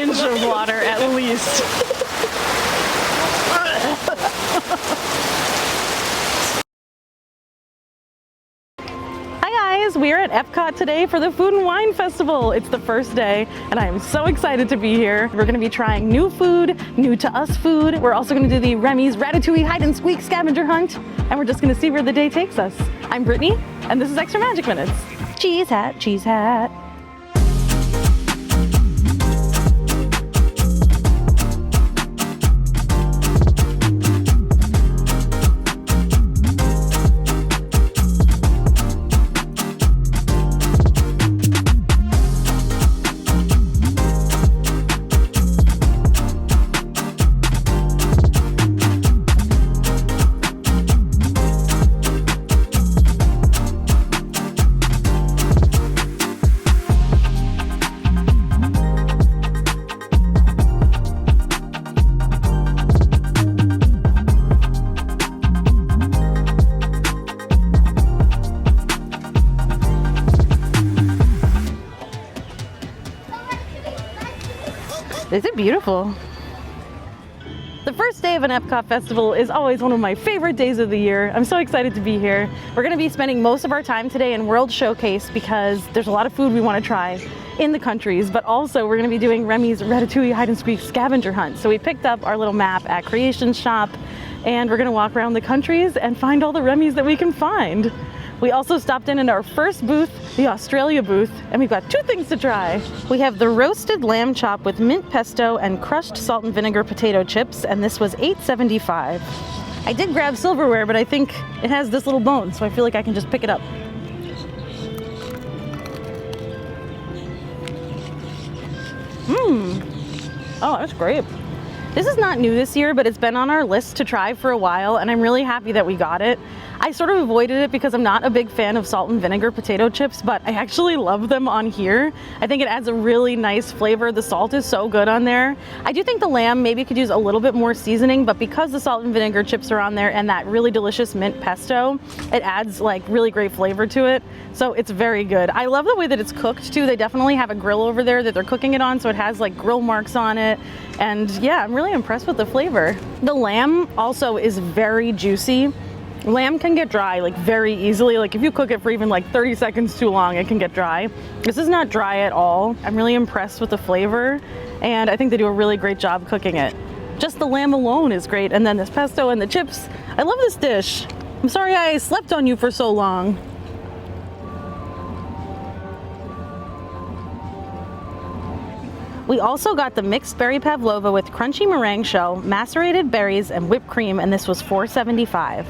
inch of water at least. We are at EPCOT today for the Food and Wine Festival. It's the first day and I am so excited to be here. We're going to be trying new food, new to us food. We're also going to do the Remy's Ratatouille Hide and Squeak scavenger hunt, and we're just going to see where the day takes us. I'm Brittany and this is Extra Magic Minutes. Cheese hat, cheese hat. Is it beautiful? The first day of an EPCOT festival is always one of my favorite days of the year. I'm so excited to be here. We're going to be spending most of our time today in World Showcase because there's a lot of food we want to try in the countries, but also we're going to be doing Remy's Ratatouille Hide and Squeak scavenger hunt. So we picked up our little map at Creation Shop and we're going to walk around the countries and find all the Remy's that we can find. We also stopped in our first booth, the Australia booth, and we've got two things to try. We have the roasted lamb chop with mint pesto and crushed salt and vinegar potato chips, and this was $8.75. I did grab silverware, but I think it has this little bone, so I feel like I can just pick it up. Oh, that's great. This is not new this year, but it's been on our list to try for a while, and I'm really happy that we got it. I sort of avoided it because I'm not a big fan of salt and vinegar potato chips, but I actually love them on here. I think it adds a really nice flavor. The salt is so good on there. I do think the lamb maybe could use a little bit more seasoning, but because the salt and vinegar chips are on there and that really delicious mint pesto, it adds like really great flavor to it. So it's very good. I love the way that it's cooked too. They definitely have a grill over there that they're cooking it on, so it has like grill marks on it. And yeah, I'm really impressed with the flavor. The lamb also is very juicy. Lamb can get dry like very easily. Like if you cook it for even like 30 seconds too long, it can get dry. This is not dry at all. I'm really impressed with the flavor, and I think they do a really great job cooking it. Just the lamb alone is great, and then this pesto and the chips. I love this dish. I'm sorry I slept on you for so long. We also got the mixed berry pavlova with crunchy meringue shell, macerated berries, and whipped cream, and this was $4.75.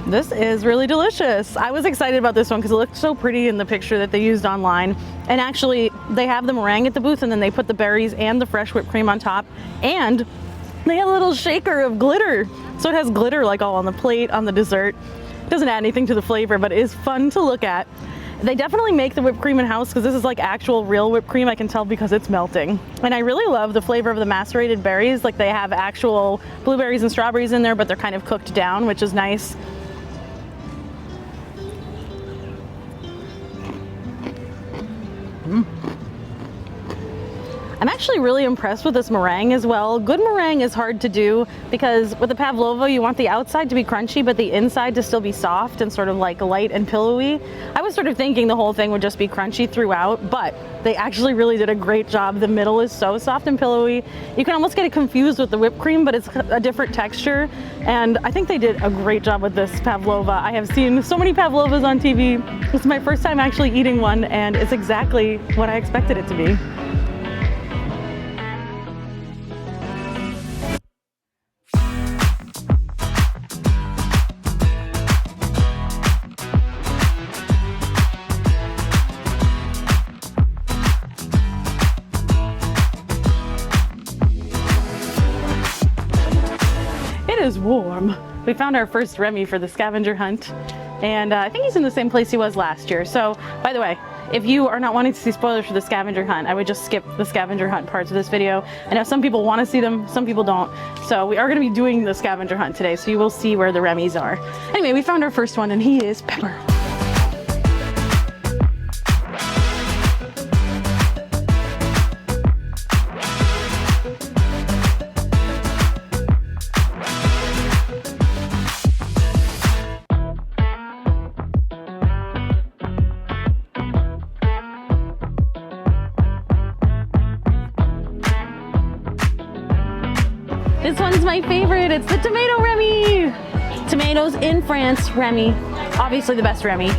This is really delicious. I was excited about this one because it looked so pretty in the picture that they used online. And actually, they have the meringue at the booth, and then they put the berries and the fresh whipped cream on top, and they have a little shaker of glitter. So it has glitter like all on the plate, on the dessert. It doesn't add anything to the flavor, but it is fun to look at. They definitely make the whipped cream in-house because this is like actual real whipped cream. I can tell because it's melting. And I really love the flavor of the macerated berries. Like they have actual blueberries and strawberries in there, but they're kind of cooked down, which is nice. I'm actually really impressed with this meringue as well. Good meringue is hard to do because with the pavlova, you want the outside to be crunchy, but the inside to still be soft and sort of like light and pillowy. I was sort of thinking the whole thing would just be crunchy throughout, but they actually really did a great job. The middle is so soft and pillowy. You can almost get it confused with the whipped cream, but it's a different texture. And I think they did a great job with this pavlova. I have seen so many pavlovas on TV. It's my first time actually eating one, and it's exactly what I expected it to be. Is warm. We found our first Remy for the scavenger hunt, and I think he's in the same place he was last year. So, by the way, if you are not wanting to see spoilers for the scavenger hunt, I would just skip the scavenger hunt parts of this video. I know some people want to see them, some people don't. So we are going to be doing the scavenger hunt today, so you will see where the Remy's are. Anyway, we found our first one, and he is Pepper. This one's my favorite. It's the tomato Remy. Tomatoes in France, Remy. Obviously the best Remy.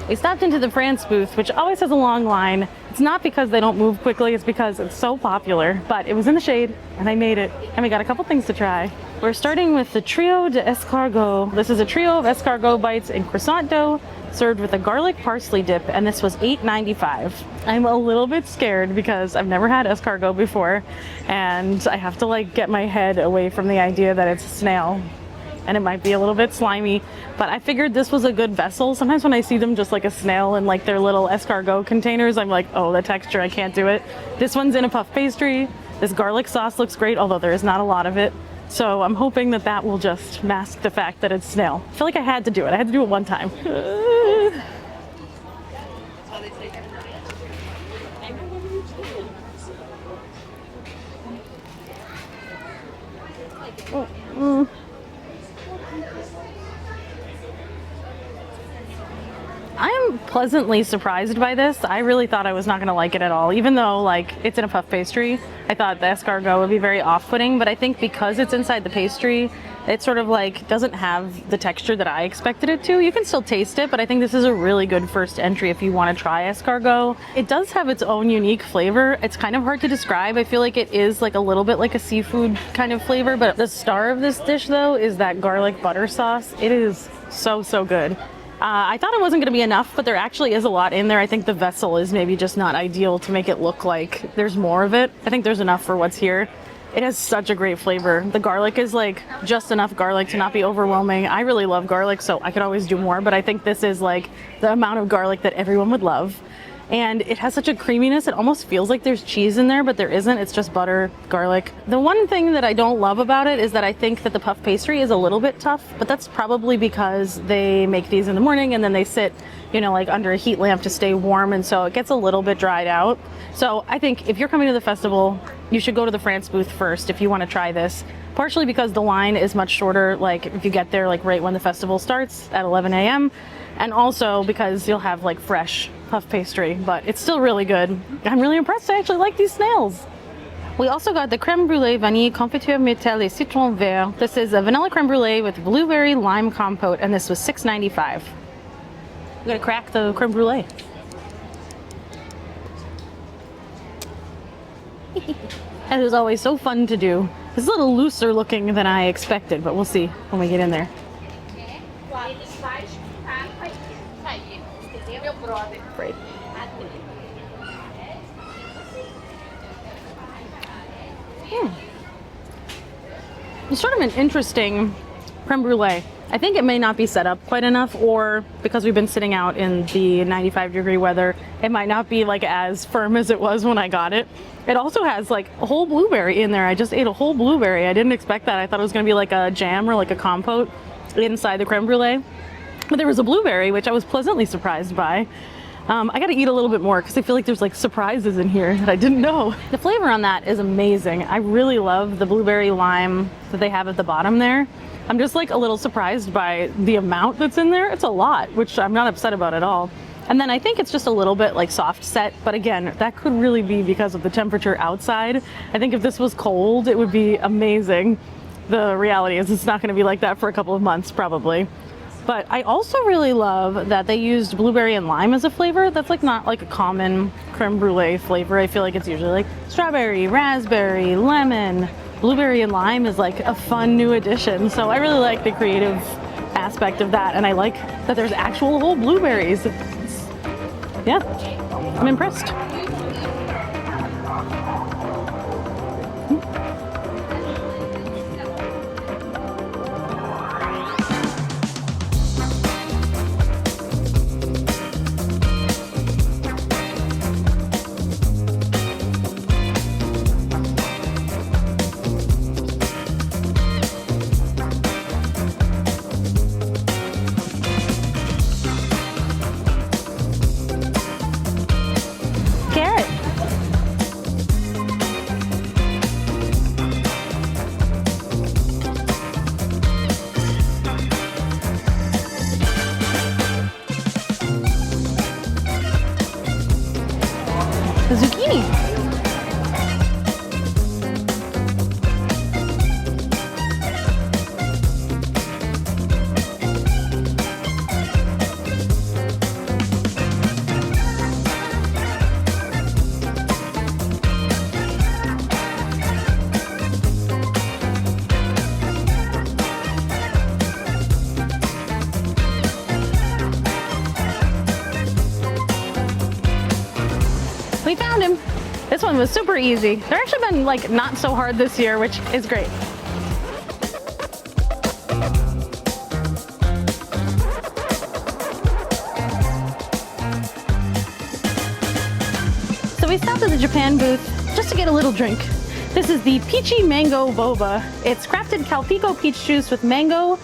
We stopped into the France booth, which always has a long line. It's not because they don't move quickly, it's because it's so popular. But it was in the shade, and I made it. And we got a couple things to try. We're starting with the Trio d'Escargot. This is a trio of escargot bites in croissant dough, served with a garlic parsley dip, and this was $8.95. I'm a little bit scared because I've never had escargot before, and I have to like get my head away from the idea that it's a snail. And it might be a little bit slimy, but I figured this was a good vessel. Sometimes when I see them just like a snail in like their little escargot containers, I'm like, oh, the texture, I can't do it. This one's in a puff pastry. This garlic sauce looks great, although there is not a lot of it. So I'm hoping that that will just mask the fact that it's snail. I feel like I had to do it. I had to do it one time. I am pleasantly surprised by this. I really thought I was not gonna like it at all. Even though like it's in a puff pastry, I thought the escargot would be very off-putting, but I think because it's inside the pastry, it sort of like doesn't have the texture that I expected it to. You can still taste it, but I think this is a really good first entry if you want to try escargot. It does have its own unique flavor. It's kind of hard to describe. I feel like it is like a little bit like a seafood kind of flavor, but the star of this dish though is that garlic butter sauce. It is so, so good. I thought it wasn't going to be enough, but there actually is a lot in there. I think the vessel is maybe just not ideal to make it look like there's more of it. I think there's enough for what's here. It has such a great flavor. The garlic is like just enough garlic to not be overwhelming. I really love garlic, so I could always do more, but I think this is like the amount of garlic that everyone would love. And it has such a creaminess, it almost feels like there's cheese in there, but there isn't. It's just butter, garlic. The one thing that I don't love about it is that I think that the puff pastry is a little bit tough, but that's probably because they make these in the morning and then they sit, you know, like under a heat lamp to stay warm, and so it gets a little bit dried out. So I think if you're coming to the festival, you should go to the France booth first if you want to try this. Partially because the line is much shorter, like if you get there like right when the festival starts at 11 a.m. And also because you'll have like fresh puff pastry, but it's still really good. I'm really impressed. I actually like these snails. We also got the Crème Brûlée Vanille Confiture Métal et Citron Vert. This is a vanilla crème brûlée with blueberry lime compote, and this was $6.95. We're gonna crack the crème brûlée. That is always so fun to do. It's a little looser looking than I expected, but we'll see when we get in there. Great. It's sort of an interesting creme brulee. I think it may not be set up quite enough, or because we've been sitting out in the 95-degree weather, it might not be like as firm as it was when I got it. It also has like a whole blueberry in there. I just ate a whole blueberry. I didn't expect that. I thought it was gonna be like a jam or like a compote inside the creme brulee. But there was a blueberry, which I was pleasantly surprised by. I gotta eat a little bit more because I feel like there's like surprises in here that I didn't know. The flavor on that is amazing. I really love the blueberry lime that they have at the bottom there. I'm just like a little surprised by the amount that's in there. It's a lot, which I'm not upset about at all. And then I think it's just a little bit like soft set, but again, that could really be because of the temperature outside. I think if this was cold, it would be amazing. The reality is it's not gonna be like that for a couple of months probably. But I also really love that they used blueberry and lime as a flavor. That's like not like a common creme brulee flavor. I feel like it's usually like strawberry, raspberry, lemon. Blueberry and lime is like a fun new addition. So I really like the creative aspect of that. And I like that there's actual whole blueberries. It's Yeah, I'm impressed. Zucchini. We found him. This one was super easy. They're actually been like not so hard this year, which is great. So we stopped at the Japan booth just to get a little drink. This is the Peachy Mango Boba. It's crafted Calpico peach juice with mango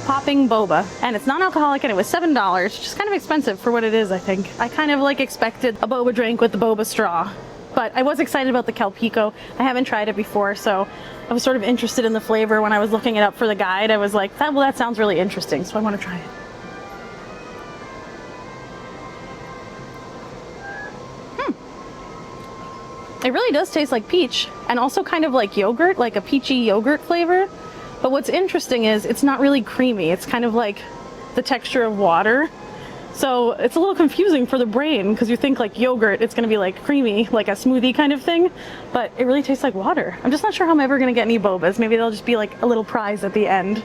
popping boba, and it's non-alcoholic, and it was $7, which is kind of expensive for what it is, I think. I kind of like expected a boba drink with the boba straw, but I was excited about the Calpico. I haven't tried it before, so I was sort of interested in the flavor. When I was looking it up for the guide, I was like, well, that sounds really interesting, so I want to try it. It really does taste like peach, and also kind of like yogurt, like a peachy yogurt flavor. But what's interesting is it's not really creamy. It's kind of like the texture of water. So it's a little confusing for the brain because you think like yogurt, it's gonna be like creamy, like a smoothie kind of thing. But it really tastes like water. I'm just not sure how I'm ever gonna get any bobas. Maybe they'll just be like a little prize at the end.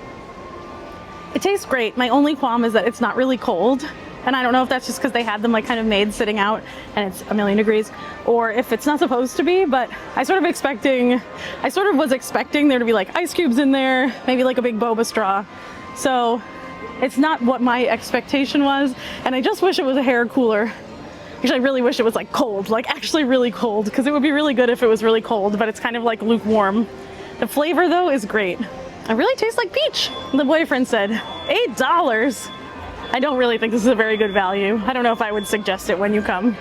It tastes great. My only qualm is that it's not really cold. And I don't know if that's just because they had them like kind of made sitting out and it's a million degrees, or if it's not supposed to be, but I sort of was expecting there to be like ice cubes in there, maybe like a big boba straw. So it's not what my expectation was, and I just wish it was a hair cooler. Actually, I really wish it was like cold, like actually really cold, because it would be really good if it was really cold, but it's kind of like lukewarm. The flavor though is great. It really tastes like peach. The boyfriend said, $8. I don't really think this is a very good value. I don't know if I would suggest it when you come.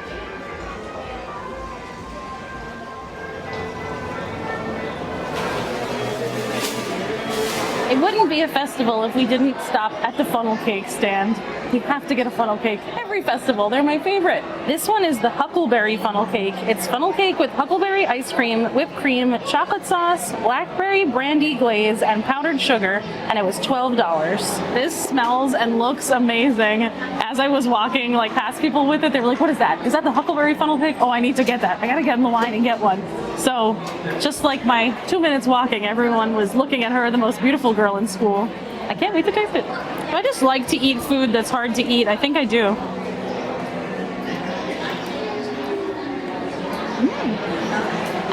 It wouldn't be a festival if we didn't stop at the funnel cake stand. You have to get a funnel cake every festival. They're my favorite. This one is the Huckleberry funnel cake. It's funnel cake with huckleberry ice cream, whipped cream, chocolate sauce, blackberry brandy glaze, and powdered sugar, and it was $12. This smells and looks amazing. As I was walking like past people with it, they were like, what is that? Is that the Huckleberry funnel cake? Oh, I need to get that. I gotta get in the line and get one. So just like my 2 minutes walking, everyone was looking at her, the most beautiful girl in school. I can't wait to taste it. Do I just like to eat food that's hard to eat? I think I do.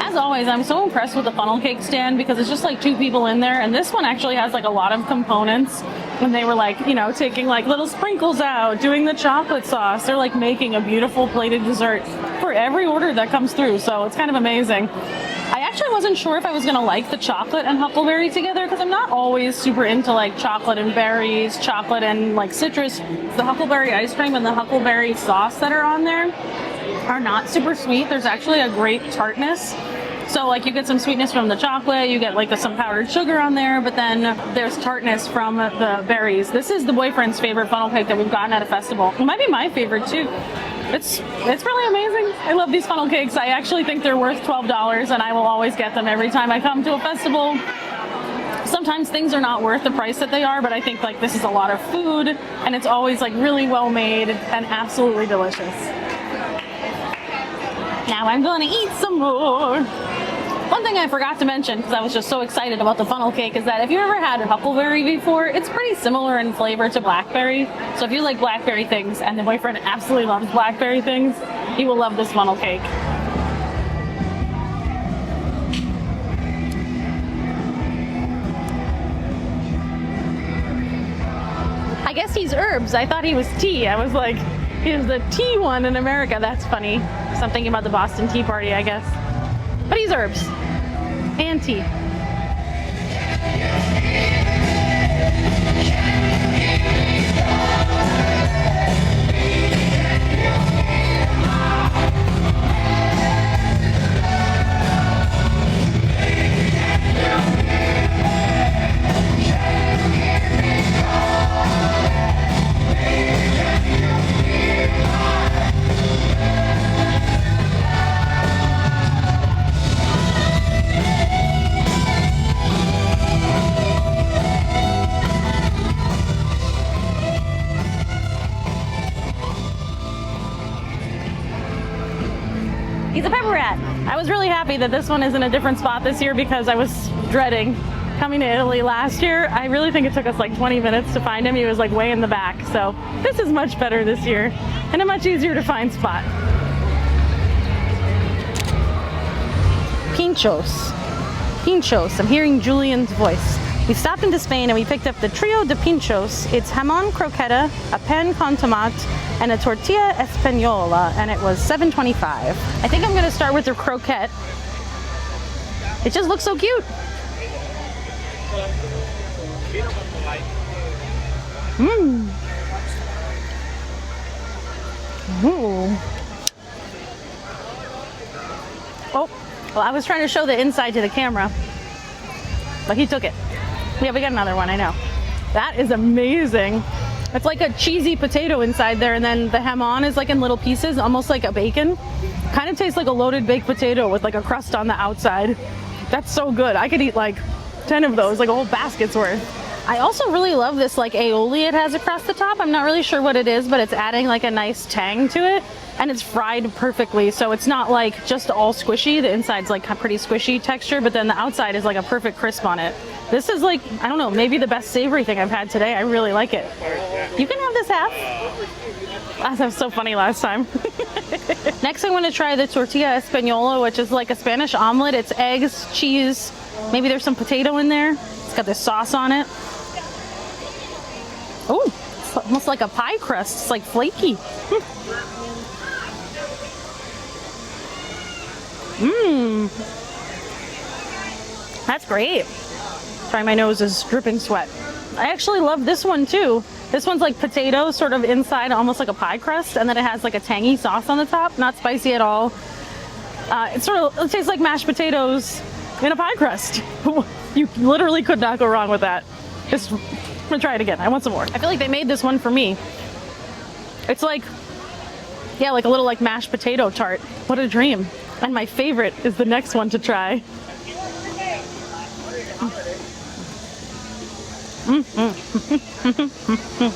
As always, I'm so impressed with the funnel cake stand because it's just like 2 people in there, and this one actually has like a lot of components. And they were like, you know, taking like little sprinkles out, doing the chocolate sauce. They're like making a beautiful plated dessert for every order that comes through, so it's kind of amazing. I actually wasn't sure if I was gonna like the chocolate and huckleberry together because I'm not always super into like chocolate and berries, chocolate and like citrus. The huckleberry ice cream and the huckleberry sauce that are on there are not super sweet. There's actually a great tartness. So like you get some sweetness from the chocolate, you get like some powdered sugar on there, but then there's tartness from the berries. This is the boyfriend's favorite funnel cake that we've gotten at a festival. It might be my favorite too. It's really amazing. I love these funnel cakes. I actually think they're worth $12, and I will always get them every time I come to a festival. Sometimes things are not worth the price that they are, but I think like this is a lot of food, and it's always like really well made and absolutely delicious. Now I'm gonna eat some more. One thing I forgot to mention, because I was just so excited about the funnel cake, is that if you've ever had Huckleberry before, it's pretty similar in flavor to blackberry. So if you like blackberry things, and the boyfriend absolutely loves blackberry things, he will love this funnel cake. I guess he's herbs. I thought he was tea. I was like, he's the tea one in America. That's funny. So I'm thinking about the Boston Tea Party, I guess. But he's herbs and tea. He's a pepper rat. I was really happy that this one is in a different spot this year because I was dreading coming to Italy last year. I really think it took us like 20 minutes to find him. He was like way in the back. So this is much better this year and a much easier to find spot. Pintxos. Pintxos. I'm hearing Julian's voice. We stopped into Spain and we picked up the Trio de Pintxos. It's jamón croqueta, a pan con tomate, and a tortilla española, and it was $7.25. I think I'm gonna start with the croquette. It just looks so cute. Mmm. Ooh. Oh, well, I was trying to show the inside to the camera, but he took it. Yeah, we got another one, I know. That is amazing. It's like a cheesy potato inside there, and then the jamón is like in little pieces, almost like a bacon. Kind of tastes like a loaded baked potato with like a crust on the outside. That's so good. I could eat like 10 of those, like a whole basket's worth. I also really love this like aioli it has across the top. I'm not really sure what it is, but it's adding like a nice tang to it. And it's fried perfectly, so it's not like just all squishy. The inside's like a pretty squishy texture, but then the outside is like a perfect crisp on it. This is like, I don't know, maybe the best savory thing I've had today. I really like it. You can have this half. That was so funny last time. Next, I'm gonna try the tortilla española, which is like a Spanish omelet. It's eggs, cheese, maybe there's some potato in there. It's got this sauce on it. Oh, it's almost like a pie crust. It's like flaky. Mmm. That's great. Sorry, my nose is dripping sweat. I actually love this one too. This one's like potato sort of inside, almost like a pie crust, and then it has like a tangy sauce on the top. Not spicy at all. It tastes like mashed potatoes in a pie crust. You literally could not go wrong with that. I'm gonna try it again. I want some more. I feel like they made this one for me. It's like, yeah, like a little like mashed potato tart. What a dream. And my favorite is the next one to try.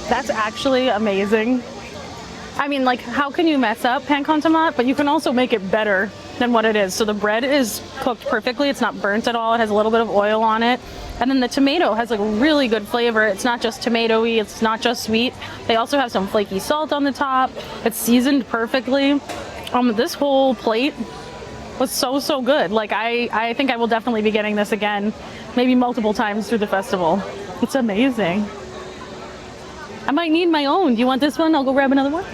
That's actually amazing. I mean, like, how can you mess up pan con tomate? But you can also make it better than what it is. So the bread is cooked perfectly. It's not burnt at all. It has a little bit of oil on it. And then the tomato has like a really good flavor. It's not just tomatoey. It's not just sweet. They also have some flaky salt on the top. It's seasoned perfectly. This whole plate was so good. Like, I think I will definitely be getting this again, maybe multiple times through the festival. It's amazing. I might need my own. Do you want this one? I'll go grab another one.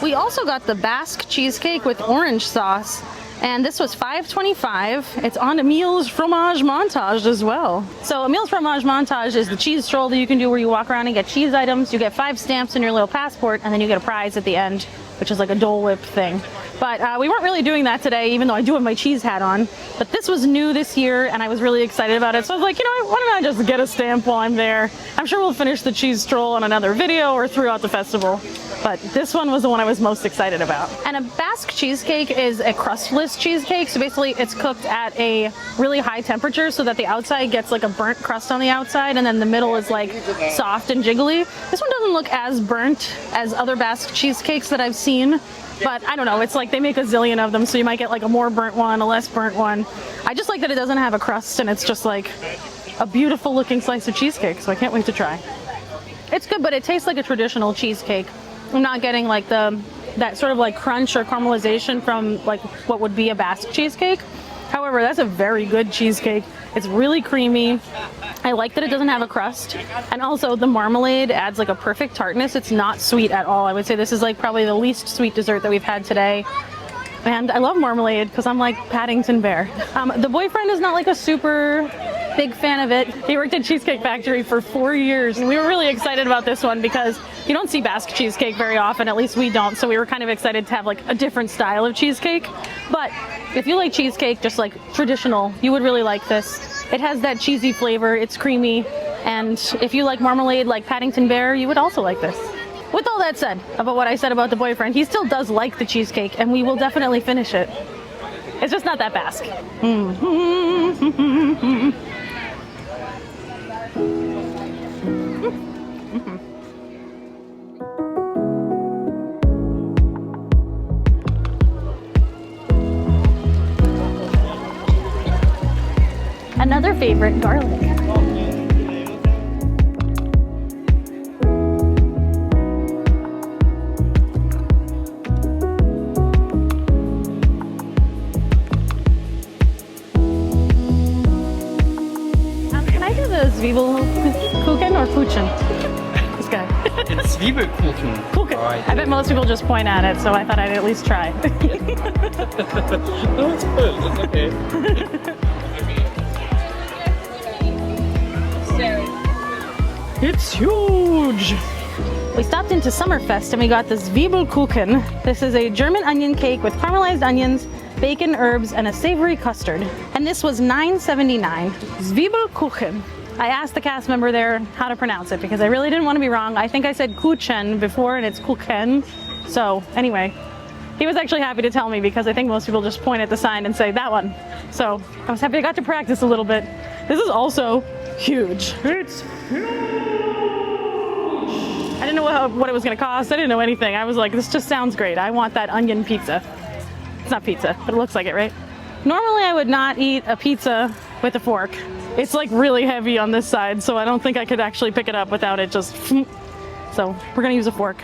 We also got the Basque cheesecake with orange sauce, and this was $5.25. It's on Emil's Fromage Montage as well. So Emil's Fromage Montage is the cheese stroll that you can do where you walk around and get cheese items. You get 5 stamps in your little passport, and then you get a prize at the end, which is like a Dole Whip thing. But we weren't really doing that today, even though I do have my cheese hat on. But this was new this year, and I was really excited about it. So I was like, you know, why don't I just get a stamp while I'm there? I'm sure we'll finish the cheese stroll on another video or throughout the festival. but this one was the one I was most excited about. And a Basque cheesecake is a crustless cheesecake, so basically it's cooked at a really high temperature so that the outside gets like a burnt crust on the outside and then the middle is like soft and jiggly. This one doesn't look as burnt as other Basque cheesecakes that I've seen, but I don't know, it's like they make a zillion of them, so you might get like a more burnt one, a less burnt one. I just like that it doesn't have a crust and it's just like a beautiful looking slice of cheesecake, so I can't wait to try. It's good, but it tastes like a traditional cheesecake. I'm not getting like that sort of like crunch or caramelization from like what would be a Basque cheesecake. However, that's a very good cheesecake. It's really creamy. I like that it doesn't have a crust. And also the marmalade adds like a perfect tartness. It's not sweet at all. I would say this is like probably the least sweet dessert that we've had today. And I love marmalade because I'm like Paddington Bear. The boyfriend is not like a super big fan of it. He worked at Cheesecake Factory for 4 years and we were really excited about this one because you don't see Basque cheesecake very often, at least we don't, so we were kind of excited to have like a different style of cheesecake. But if you like cheesecake just like traditional, you would really like this. It has that cheesy flavor, it's creamy, and if you like marmalade like Paddington Bear, you would also like this. With all that said about what I said about the boyfriend, he still does like the cheesecake and we will definitely finish it. It's just not that Basque. Another favorite, garlic. Can I do the Zwiebelkuchen or Kuchen? This guy. It's Zwiebelkuchen. Kuchen. I bet most people just point at it, so I thought I'd at least try. No, it's good. It's okay. It's huge! We stopped into Summerfest and we got the Zwiebelkuchen. This is a German onion cake with caramelized onions, bacon, herbs, and a savory custard. And this was $9.79. Zwiebelkuchen. I asked the cast member there how to pronounce it because I really didn't want to be wrong. I think I said Kuchen before and it's Kuchen. So anyway, he was actually happy to tell me because I think most people just point at the sign and say that one. So I was happy I got to practice a little bit. This is also huge. It's huge! I didn't know what it was going to cost. I didn't know anything. I was like, this just sounds great. I want that onion pizza. It's not pizza, but it looks like it, right? Normally I would not eat a pizza with a fork. It's like really heavy on this side, so I don't think I could actually pick it up without it just... So we're going to use a fork.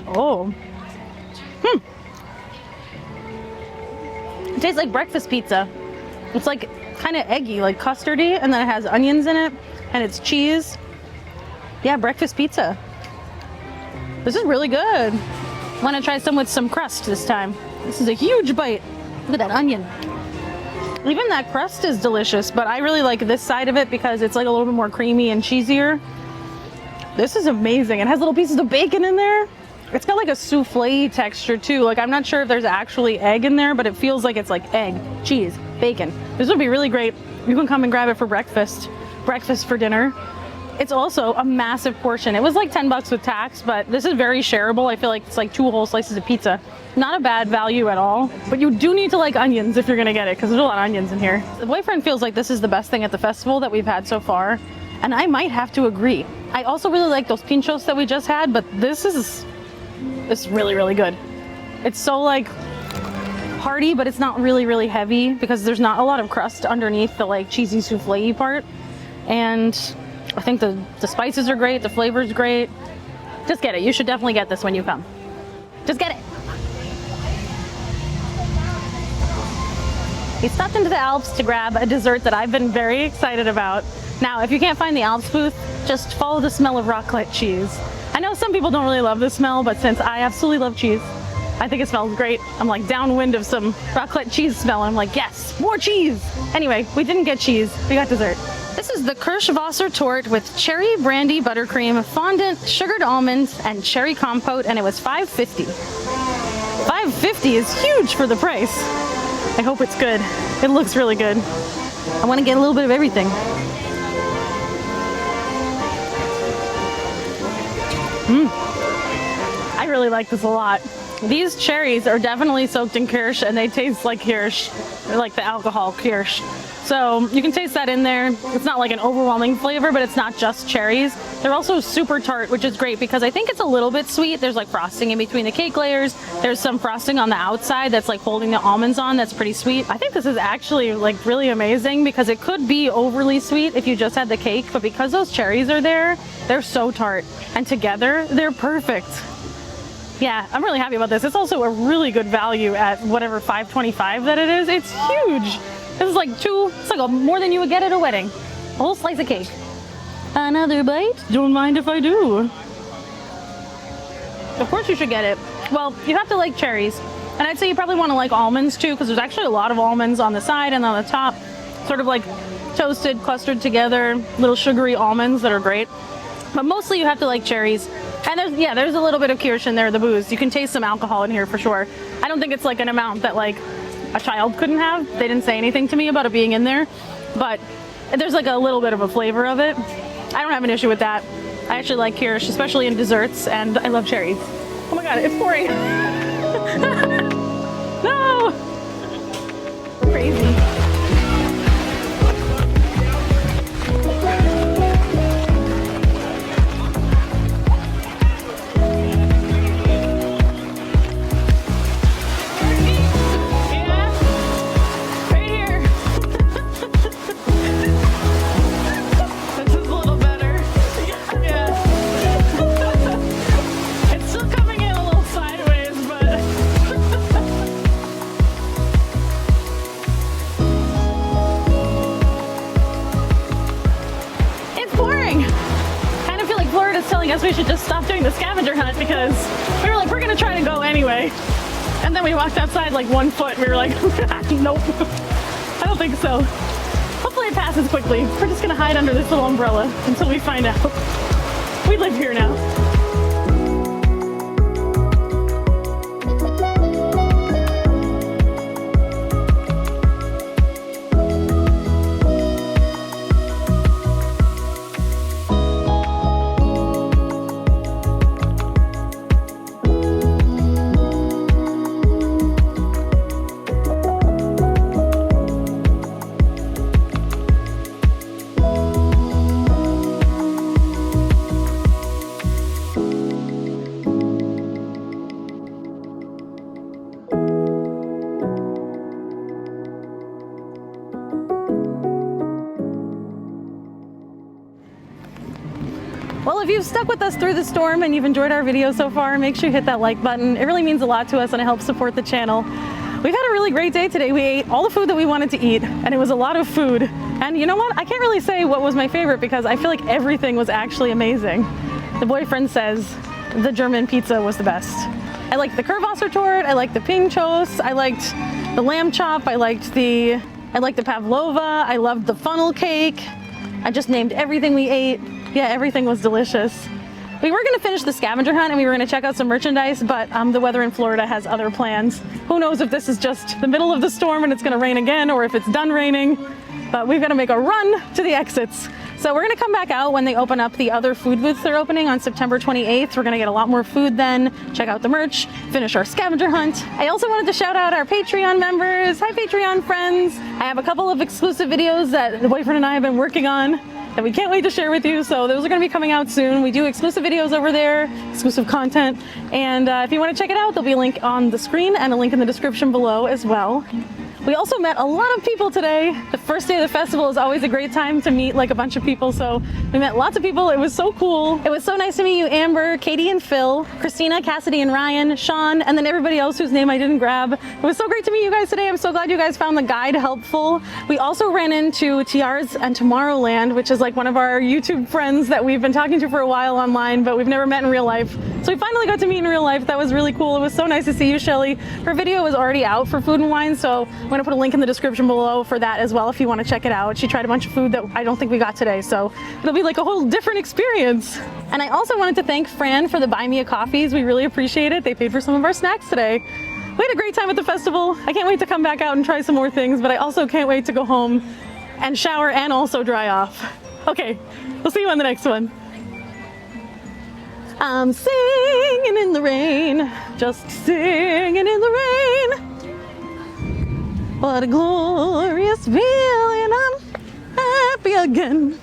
Oh. It tastes like breakfast pizza. It's like kind of eggy, like custardy, and then it has onions in it, and it's cheese. Yeah, breakfast pizza. This is really good. I want to try some with some crust this time. This is a huge bite. Look at that onion. Even that crust is delicious, but I really like this side of it because it's like a little bit more creamy and cheesier. This is amazing. It has little pieces of bacon in there. It's got like a souffle texture too. Like I'm not sure if there's actually egg in there, but it feels like it's like egg, cheese, bacon. This would be really great. You can come and grab it for breakfast for dinner. It's also a massive portion. It was like 10 bucks with tax, but this is very shareable. I feel like it's like 2 whole slices of pizza. Not a bad value at all, but you do need to like onions if you're gonna get it because there's a lot of onions in here. The boyfriend feels like this is the best thing at the festival that we've had so far, and I might have to agree. I also really like those Pintxos that we just had, but this is really, really good. It's so like hearty, but it's not really, really heavy because there's not a lot of crust underneath the like cheesy souffle part. And I think the spices are great, the flavor's great. Just get it. You should definitely get this when you come. Just get it. We stopped into the Alps to grab a dessert that I've been very excited about. Now, if you can't find the Alps booth, just follow the smell of raclette cheese. I know some people don't really love the smell, but since I absolutely love cheese, I think it smells great. I'm like downwind of some raclette cheese smell, and I'm like, yes, more cheese. Anyway, we didn't get cheese, we got dessert. This is the Kirschwasser Torte with cherry brandy buttercream, fondant, sugared almonds, and cherry compote, and it was $5.50. $5.50 is huge for the price. I hope it's good. It looks really good. I want to get a little bit of everything. I really like this a lot. These cherries are definitely soaked in kirsch and they taste like kirsch. They're like the alcohol kirsch. So you can taste that in there. It's not like an overwhelming flavor, but it's not just cherries. They're also super tart, which is great because I think it's a little bit sweet. There's like frosting in between the cake layers. There's some frosting on the outside that's like holding the almonds on. That's pretty sweet. I think this is actually like really amazing because it could be overly sweet if you just had the cake, but because those cherries are there, they're so tart. And together, they're perfect. Yeah, I'm really happy about this. It's also a really good value at whatever $5.25 that it is. It's huge. This is like it's like more than you would get at a wedding. A whole slice of cake. Another bite? Don't mind if I do. Of course you should get it. Well, you have to like cherries. And I'd say you probably want to like almonds too, because there's actually a lot of almonds on the side and on the top. Sort of like toasted, clustered together, little sugary almonds that are great. But mostly you have to like cherries. And there's a little bit of kirsch in there, the booze. You can taste some alcohol in here for sure. I don't think it's like an amount that like a child couldn't have. They didn't say anything to me about it being in there, but there's like a little bit of a flavor of it. I don't have an issue with that. I actually like kirsch, especially in desserts, and I love cherries. Oh my god, it's pouring. No! Crazy. We should just stop doing the scavenger hunt because we were like, we're gonna try to go anyway. And then we walked outside like 1 foot and we were like, nope, I don't think so. Hopefully it passes quickly. We're just gonna hide under this little umbrella until we find out. We live here now. Well, if you've stuck with us through the storm and you've enjoyed our video so far, make sure you hit that like button. It really means a lot to us and it helps support the channel. We've had a really great day today. We ate all the food that we wanted to eat, and it was a lot of food. And you know what? I can't really say what was my favorite because I feel like everything was actually amazing. The boyfriend says the German pizza was the best. I liked the Kirschwasser torte, I liked the Pintxos, I liked the lamb chop, I liked the Pavlova, I loved the funnel cake. I just named everything we ate. Yeah, everything was delicious. We were gonna finish the scavenger hunt and we were gonna check out some merchandise, but the weather in Florida has other plans. Who knows if this is just the middle of the storm and it's gonna rain again or if it's done raining, but we've gotta make a run to the exits. So we're gonna come back out when they open up the other food booths they're opening on September 28th. We're gonna get a lot more food then, check out the merch, finish our scavenger hunt. I also wanted to shout out our Patreon members. Hi Patreon friends. I have a couple of exclusive videos that the boyfriend and I have been working on that we can't wait to share with you. So those are gonna be coming out soon. We do exclusive videos over there, exclusive content. And if you wanna check it out, there'll be a link on the screen and a link in the description below as well. We also met a lot of people today. The first day of the festival is always a great time to meet like a bunch of people. So we met lots of people. It was so cool. It was so nice to meet you, Amber, Katie and Phil, Christina, Cassidy and Ryan, Sean, and then everybody else whose name I didn't grab. It was so great to meet you guys today. I'm so glad you guys found the guide helpful. We also ran into Tiars and Tomorrowland, which is like one of our YouTube friends that we've been talking to for a while online, but we've never met in real life. So we finally got to meet in real life. That was really cool. It was so nice to see you, Shelly. Her video was already out for Food and Wine, so I'm gonna put a link in the description below for that as well if you want to check it out. She tried a bunch of food that I don't think we got today, so it'll be like a whole different experience. And I also wanted to thank Fran for the Buy Me a Coffees. We really appreciate it. They paid for some of our snacks today. We had a great time at the festival. I can't wait to come back out and try some more things, but I also can't wait to go home and shower and also dry off. Okay, we'll see you on the next one. I'm singing in the rain, just singing in the rain. What a glorious feeling, I'm happy again.